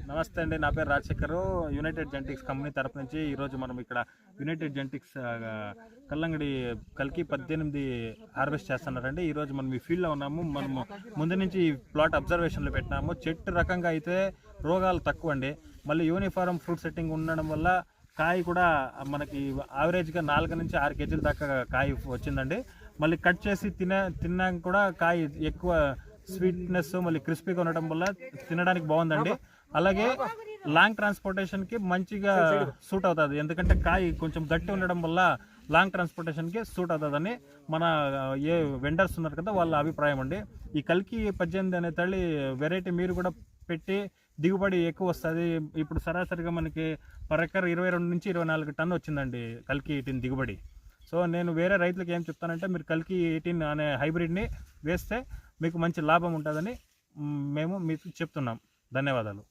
నమస్తే అండి, నా పేరు రాజశేఖర్. యునైటెడ్ జెనెటిక్స్ కంపెనీ తరపు నుంచి ఈరోజు మనం ఇక్కడ యునైటెడ్ జెనెటిక్స్ కల్లంగడి కల్కి 18 హార్వెస్ట్ చేస్తున్నారండి. ఈరోజు మనం ఈ ఫీల్డ్లో ఉన్నాము. మనము ముందు నుంచి ఈ ప్లాట్ అబ్జర్వేషన్లో పెట్టినాము. చెట్టు రకంగా అయితే రోగాలు తక్కువ అండి. మళ్ళీ యూనిఫారం ఫ్రూట్ సెట్టింగ్ ఉండడం వల్ల కాయ కూడా మనకి యావరేజ్గా 4 నుంచి 6 కేజీల దాకా కాయ వచ్చిందండి. మళ్ళీ కట్ చేసి తిన్నాక కూడా కాయ ఎక్కువ స్వీట్నెస్ మళ్ళీ క్రిస్పీగా ఉండడం వల్ల తినడానికి బాగుందండి. అలాగే లాంగ్ ట్రాన్స్పోర్టేషన్కి మంచిగా సూట్ అవుతుంది, ఎందుకంటే కాయ కొంచెం గట్టి ఉండడం వల్ల లాంగ్ ట్రాన్స్పోర్టేషన్కి సూట్ అవుతుందని మన ఏ వెండర్స్ ఉన్నారు కదా వాళ్ళ అభిప్రాయం అండి. ఈ కల్కి 18 అనే తల్లి వెరైటీ మీరు కూడా పెట్టి దిగుబడి ఎక్కువ వస్తుంది. ఇప్పుడు సరాసరిగా మనకి పర్ ఎకర్ 22 నుంచి 24 టన్ను వచ్చిందండి కల్కి 18 దిగుబడి. సో నేను వేరే రైతులకు ఏం చెప్తానంటే, మీరు కల్కి 18 అనే హైబ్రిడ్ని వేస్తే మీకు మంచి లాభం ఉంటుందని మేము మీకు చెప్తున్నాం. ధన్యవాదాలు.